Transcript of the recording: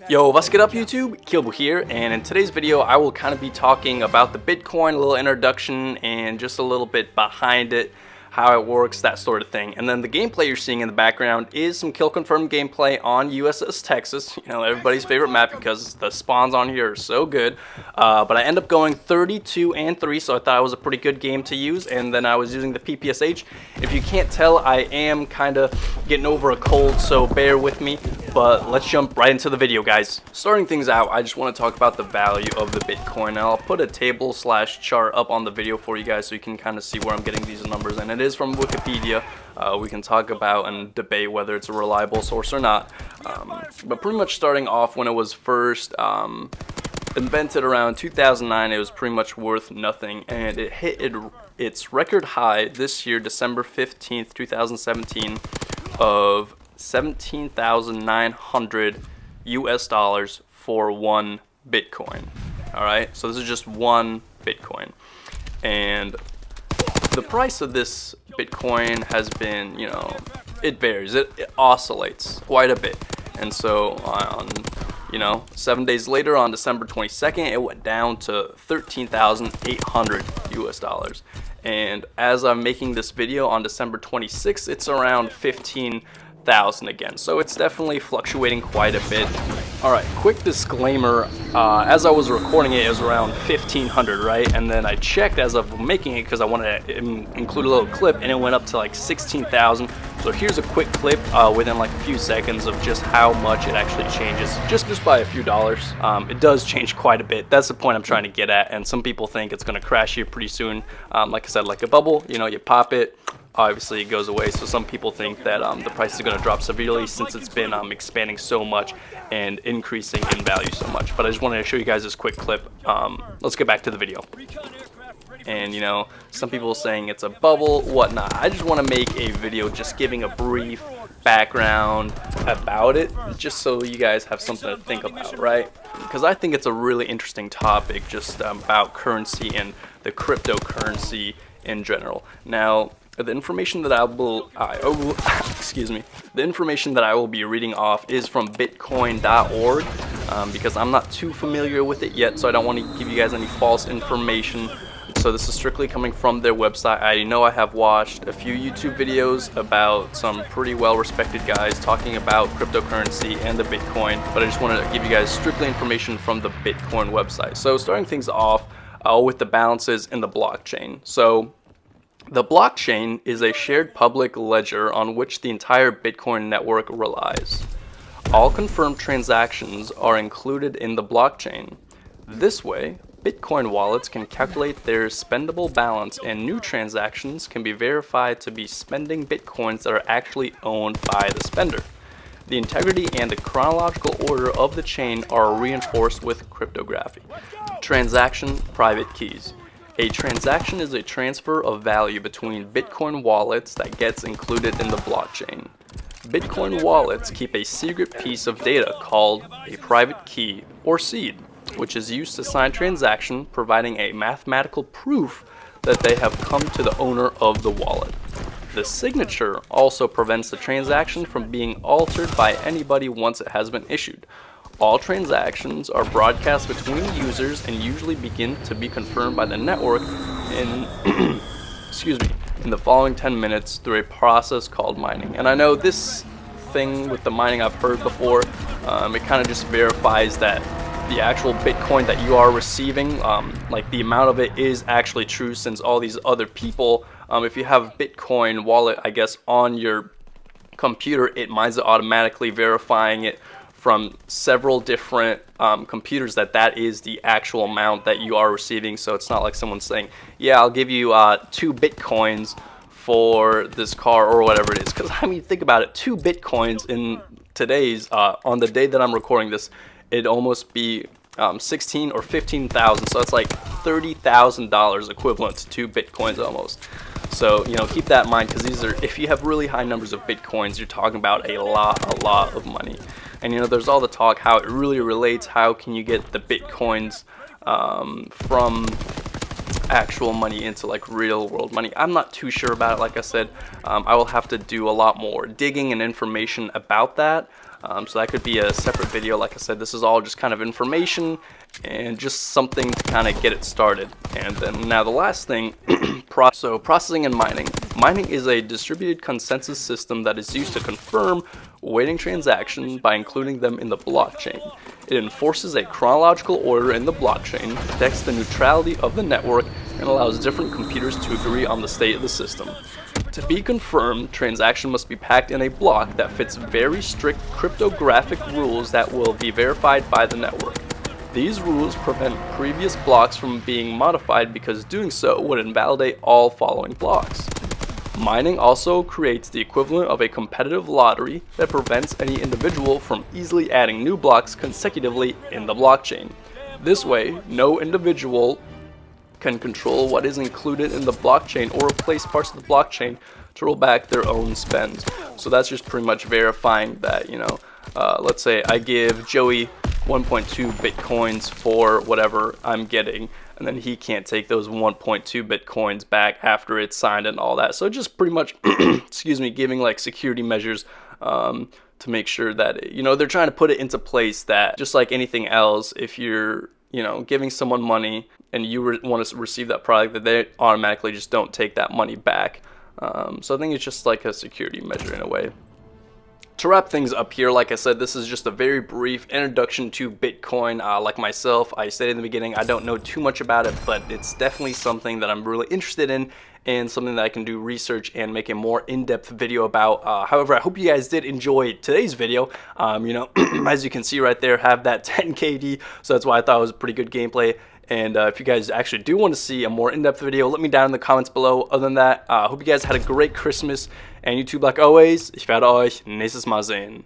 Yo, what's good up YouTube? Kilbu here, and in today's video I will kind of be talking about the Bitcoin, a little introduction, and just a little bit behind it, how it works, that sort of thing. And then the gameplay you're seeing in the background is some kill confirmed gameplay on USS Texas, you know, everybody's favorite map because the spawns on here are so good. But I end up going 32-3, so I thought it was a pretty good game to use, and then I was using the PPSH. If you can't tell, I am kind of getting over a cold, so bear with me. But let's jump right into the video, guys. Starting things out, I just want to talk about the value of the Bitcoin. Now, I'll put a table slash chart up on the video for you guys so you can kind of see where I'm getting these numbers. And it is from Wikipedia. We can talk about and debate whether it's a reliable source or not. But pretty much starting off when it was first invented around 2009, it was pretty much worth nothing. And it hit its record high this year, December 15th, 2017, of $17,900 US for one Bitcoin. All right, so this is just one Bitcoin, and the price of this Bitcoin has been, you know, it varies, it oscillates quite a bit. And so on, you know, 7 days later, on December 22nd, it went down to $13,800 US. And as I'm making this video on December 26th, it's around 15,000 again, so it's definitely fluctuating quite a bit. All right, quick disclaimer, as I was recording it, it was around 1500, right? And then I checked as of making it because I wanted to include a little clip, and it went up to like 16,000. So here's a quick clip within like a few seconds of just how much it actually changes, just by a few dollars. It does change quite a bit. That's the point I'm trying to get at, and some people think it's going to crash here pretty soon. Like I said, like a bubble, you know, you pop it, obviously it goes away. So some people think that the price is going to drop severely since it's been expanding so much and increasing in value so much. But I just wanted to show you guys this quick clip. Let's get back to the video. And you know, some people saying it's a bubble, whatnot. I just want to make a video just giving a brief background about it, just so you guys have something to think about, right? Because I think it's a really interesting topic, just about currency and the cryptocurrency in general. Now, the information that I will the information that I will be reading off is from bitcoin.org, because I'm not too familiar with it yet, so I don't want to give you guys any false information. So this is strictly coming from their website. I know I have watched a few YouTube videos about some pretty well-respected guys talking about cryptocurrency and the Bitcoin, but I just wanted to give you guys strictly information from the Bitcoin website. So starting things off with the balances in the blockchain. So the blockchain is a shared public ledger on which the entire Bitcoin network relies. All confirmed transactions are included in the blockchain. This way, Bitcoin wallets can calculate their spendable balance, and new transactions can be verified to be spending Bitcoins that are actually owned by the spender. The integrity and the chronological order of the chain are reinforced with cryptography. Transaction private keys. A transaction is a transfer of value between Bitcoin wallets that gets included in the blockchain. Bitcoin wallets keep a secret piece of data called a private key or seed, which is used to sign transaction, providing a mathematical proof that they have come to the owner of the wallet. The signature also prevents the transaction from being altered by anybody once it has been issued. All transactions are broadcast between users and usually begin to be confirmed by the network in in the following 10 minutes through a process called mining. And I know this thing with the mining I've heard before. It kind of just verifies that the actual Bitcoin that you are receiving, like the amount of it is actually true, since all these other people, if you have Bitcoin wallet, I guess, on your computer, it mines it automatically, verifying it from several different computers that is the actual amount that you are receiving. So it's not like someone saying, yeah, I'll give you 2 Bitcoins for this car or whatever it is. Because I mean, think about it, 2 Bitcoins in today's, on the day that I'm recording this, it'd almost be 16 or 15,000. So it's like $30,000 equivalent to 2 Bitcoins almost. So, you know, keep that in mind, because these are, if you have really high numbers of Bitcoins, you're talking about a lot of money. And you know, there's all the talk how it really relates, how can you get the Bitcoins from actual money into like real world money. I'm not too sure about it. Like I said, I will have to do a lot more digging and information about that. So that could be a separate video. Like I said, this is all just kind of information and just something to kind of get it started. And then now the last thing, so processing and mining. Mining is a distributed consensus system that is used to confirm awaiting transactions by including them in the blockchain. It enforces a chronological order in the blockchain, protects the neutrality of the network, and allows different computers to agree on the state of the system. To be confirmed, transaction must be packed in a block that fits very strict cryptographic rules that will be verified by the network. These rules prevent previous blocks from being modified because doing so would invalidate all following blocks. Mining also creates the equivalent of a competitive lottery that prevents any individual from easily adding new blocks consecutively in the blockchain. This way, no individual can control what is included in the blockchain or replace parts of the blockchain to roll back their own spends. So that's just pretty much verifying that, let's say I give Joey 1.2 bitcoins for whatever I'm getting, and then he can't take those 1.2 bitcoins back after it's signed and all that. So just pretty much, excuse me, giving like security measures to make sure that, they're trying to put it into place that just like anything else, if you're, giving someone money and you want to receive that product, that they automatically just don't take that money back. So I think it's just like a security measure in a way. To wrap things up here, like I said, this is just a very brief introduction to Bitcoin. Like myself, I said in the beginning, I don't know too much about it, but it's definitely something that I'm really interested in and something that I can do research and make a more in-depth video about. However, I hope you guys did enjoy today's video. As you can see right there, have that 10 KD, so that's why I thought it was a pretty good gameplay. And if you guys actually do want to see a more in-depth video, let me down in the comments below. Other than that, I hope you guys had a great Christmas. And YouTube, like always, ich werde euch nächstes Mal sehen.